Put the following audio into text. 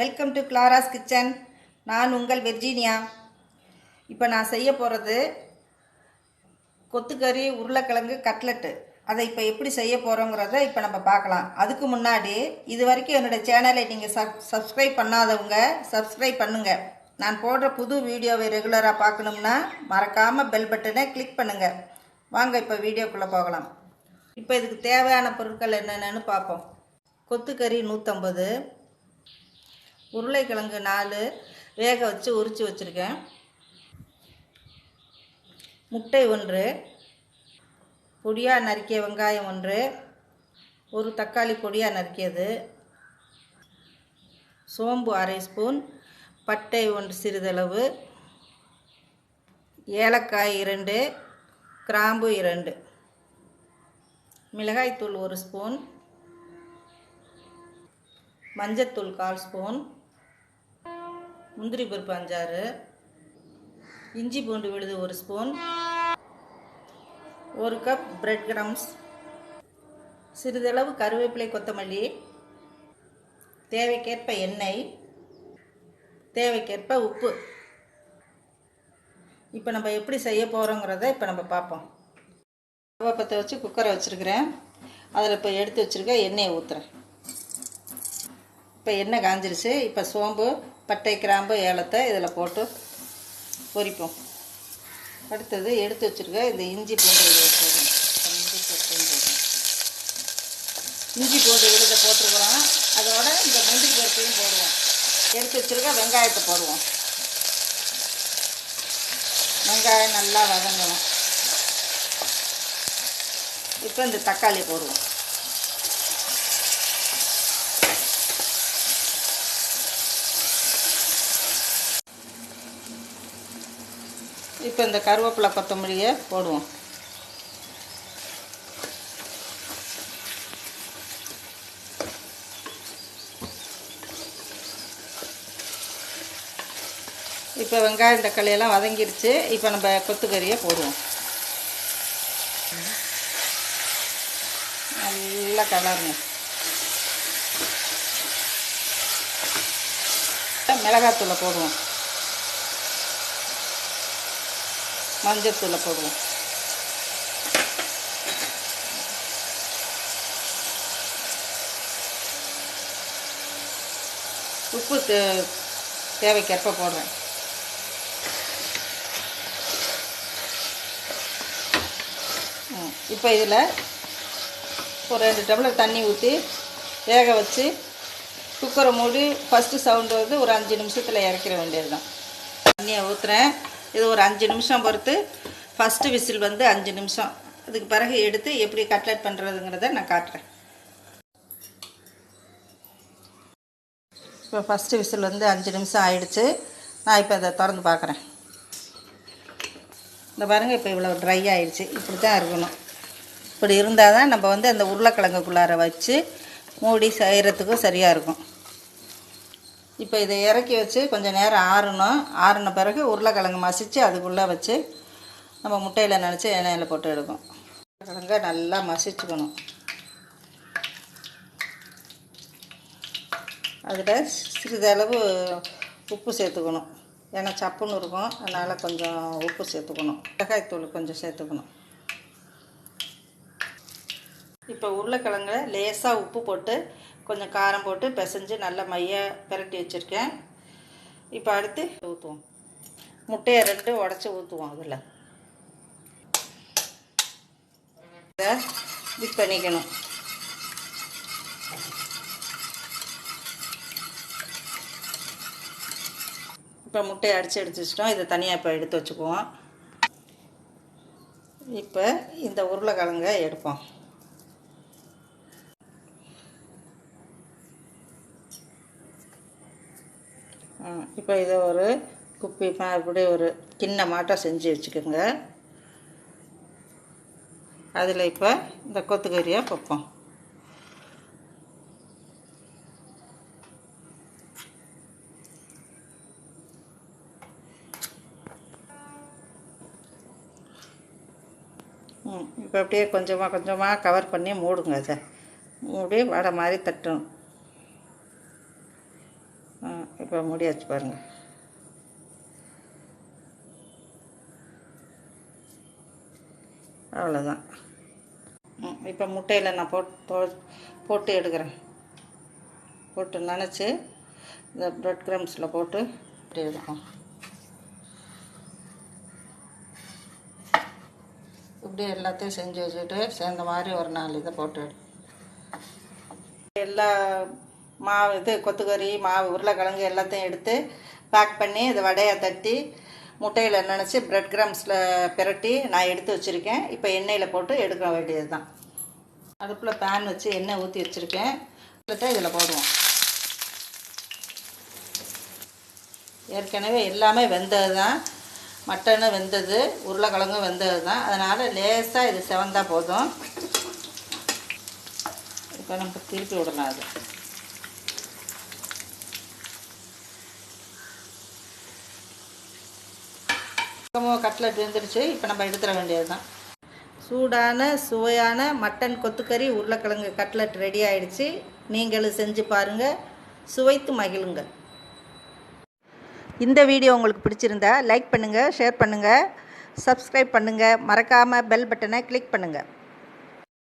Welcome to Clara's kitchen. நான் உங்கள் Virginia. இப்போ நான் செய்ய போகிறது கொத்துக்கறி உருளைக்கிழங்கு கட்லெட்டு. அதை இப்போ எப்படி செய்ய போகிறோங்கிறத இப்போ நம்ம பார்க்கலாம். அதுக்கு முன்னாடி இது வரைக்கும் என்னோடய சேனலை நீங்கள் சப்ஸ்கிரைப் பண்ணாதவங்க சப்ஸ்கிரைப் பண்ணுங்கள். நான் போடுற புது வீடியோவை ரெகுலராக பார்க்கணும்னா மறக்காமல் பெல் பட்டனை கிளிக் பண்ணுங்கள். வாங்க இப்போ வீடியோக்குள்ளே போகலாம். இப்போ இதுக்கு தேவையான பொருட்கள் என்னென்னு பார்ப்போம். கொத்துக்கறி 150, உருளைக்கிழங்கு 4 வேக வச்சு உரித்து வச்சுருக்கேன், முட்டை 1, பொடியாக நறுக்கிய வெங்காயம் 1, ஒரு தக்காளி பொடியாக நறுக்கியது, சோம்பு அரை ஸ்பூன், பட்டை 1 சிறிதளவு, ஏலக்காய் 2, கிராம்பு 2, மிளகாய்த்தூள் 1 ஸ்பூன், மஞ்சத்தூள் 1/4 ஸ்பூன், முந்திரி பருப்பு 5-6, இஞ்சி பூண்டு விழுது 1 ஸ்பூன், 1 கப் பிரெட் கிரம்ஸ், சிறிதளவு கருவேப்பிலை கொத்தமல்லி, தேவைக்கேற்ப எண்ணெய், தேவைக்கேற்ப உப்பு. இப்போ நம்ம எப்படி செய்ய போகிறோங்கிறத இப்போ நம்ம பார்ப்போம். ஸ்டவ்வை பற்ற வச்சு குக்கரை வச்சுருக்கிறேன். அதில் இப்போ எடுத்து வச்சுருக்க எண்ணெயை ஊற்றுறேன். இப்போ எண்ணெய் காஞ்சிருச்சு. இப்போ சோம்பு, பட்டை, கிராம்பு, ஏலத்தை இதில் போட்டு பொரிப்போம். அடுத்தது எடுத்து வச்சுருக்க இந்த இஞ்சி பூண்டு விழுதை போடுறோம். இஞ்சி பூண்டு விழுதை போட்டுருக்குறோம். அதோட இந்த முந்திரி பருப்பையும் போடுவோம். எடுத்து வச்சுருக்க வெங்காயத்தை போடுவோம். வெங்காயம் நல்லா வதங்கணும். இப்போ இந்த தக்காளி போடுவோம். இப்போ இந்த கருவேப்பிலை கொத்தமல்லியை போடுவோம். இப்போ வெங்காயம் தக்காளியெல்லாம் வதங்கிடுச்சு. இப்போ நம்ம கொத்துக்கறியை போடுவோம். நல்லா கலருங்க. மிளகாத்தூளை போடுவோம். மஞ்சத்தூளை போடுவோம். உப்பு தேவைக்கேற்ப போடுறேன். இப்போ இதில் ஒரு 2 டம்ளர் தண்ணி ஊற்றி வேக வச்சு குக்கரை மூடி ஃபஸ்ட்டு சவுண்டு வந்து ஒரு 5 நிமிஷத்தில் இறக்கிற வேண்டியது தான். தண்ணியை ஊற்றுறேன். இது ஒரு 5 நிமிஷம் பொறுத்து ஃபஸ்ட்டு விசில் வந்து 5 நிமிஷம். அதுக்கு பிறகு எடுத்து எப்படி கட்லெட் பண்ணுறதுங்கிறத நான் காட்டுறேன். இப்போ ஃபஸ்ட்டு விசில் வந்து 5 நிமிஷம் ஆயிடுச்சு. நான் இப்போ அதை திறந்து பார்க்குறேன். இந்த பாருங்கள், இப்போ இவ்வளோ ட்ரை ஆகிடுச்சு. இப்படி தான் இருக்கணும். இப்படி இருந்தால் தான் நம்ம வந்து அந்த உருளைக்கிழங்குக்குள்ளார வச்சு மூடி செய்கிறதுக்கும் சரியாக இருக்கும். இப்போ இதை இறக்கி வச்சு கொஞ்சம் நேரம் ஆறணும். ஆறின பிறகு உருளைக்கிழங்கு மசித்து அதுக்குள்ளே வச்சு நம்ம முட்டையில் நினச்சி எண்ணெயில் போட்டு எடுக்கும். உருளைக்கிழங்க நல்லா மசிச்சுக்கணும். அதில் சிறிதளவு உப்பு சேர்த்துக்கணும். ஏன்னா சப்புன்னு இருக்கும், அதனால் கொஞ்சம் உப்பு சேர்த்துக்கணும். மிளகாய்த்தூள் கொஞ்சம் சேர்த்துக்கணும். இப்போ உருளைக்கிழங்குல லேசாக உப்பு போட்டு கொஞ்சம் காரம் போட்டு பிசைஞ்சு நல்லா மையாக பிரட்டி வச்சுருக்கேன். இப்போ அடுத்து ஊற்றுவோம். முட்டையை 2 உடச்சி ஊற்றுவோம். அதில் இதை மிக்ஸ் பண்ணிக்கணும். இப்போ முட்டையை அடித்து எடுத்து வச்சிட்டோம். இதை தனியாக இப்போ எடுத்து வச்சுக்குவோம். இப்போ இந்த உருளைக்கிழங்க எடுப்போம். இப்போ இதை ஒரு குப்பி அப்படி ஒரு கிண்ண மாட்டம் செஞ்சு வச்சுக்கோங்க. அதில் இப்போ இந்த கொத்துக்கறியை வைப்போம். இப்போ அப்படியே கொஞ்சமாக கொஞ்சமாக கவர் பண்ணி மூடுங்க. அதை மூடி வடை மாதிரி தட்டணும். இப்போ முடியாச்சு பாருங்கள். அவ்வளோதான். இப்போ முட்டையில் நான் போட்டு எடுக்கிறேன். போட்டு நனைச்சி இந்த ப்ரெட் க்ரம்ஸில் போட்டு எடுக்கும். இப்படி எல்லாத்தையும் செஞ்சு வச்சுட்டு சேர்ந்த மாதிரி ஒரு 4 இதை போட்டு எல்லா மாவு கொத்துக்கறி மாவு உருளைக்கிழங்கு எல்லாத்தையும் எடுத்து பேக் பண்ணி இதை வடையை தட்டி முட்டையில் நினச்சி ப்ரெட் க்ரம்ஸில் பிரட்டி நான் எடுத்து வச்சுருக்கேன். இப்போ எண்ணெயில் போட்டு எடுக்க வேண்டியது தான். அடுப்பில் பேன் வச்சு எண்ணெய் ஊற்றி வச்சுருக்கேன். இதில் போடுவோம். ஏற்கனவே எல்லாமே வெந்தது தான். மட்டனும் வெந்தது, உருளைக்கிழங்கும் வெந்தது தான். அதனால் லேசாக இது செவந்தால் போதும். இப்போ நம்ம திருப்பி விடலாம். அது கட்லெட் வெந்துடுச்சு. இப்போ நம்ம எடுத்துட வேண்டியது தான். சூடான சுவையான மட்டன் கொத்துக்கறி உருளைக்கிழங்கு கட்லெட் ரெடி ஆகிடுச்சு. நீங்களும் செஞ்சு பாருங்கள், சுவைத்து மகிழுங்கள். இந்த வீடியோ உங்களுக்கு பிடிச்சிருந்தா லைக் பண்ணுங்கள், ஷேர் பண்ணுங்கள், சப்ஸ்கிரைப் பண்ணுங்கள். மறக்காமல் பெல் பட்டனை கிளிக் பண்ணுங்கள்.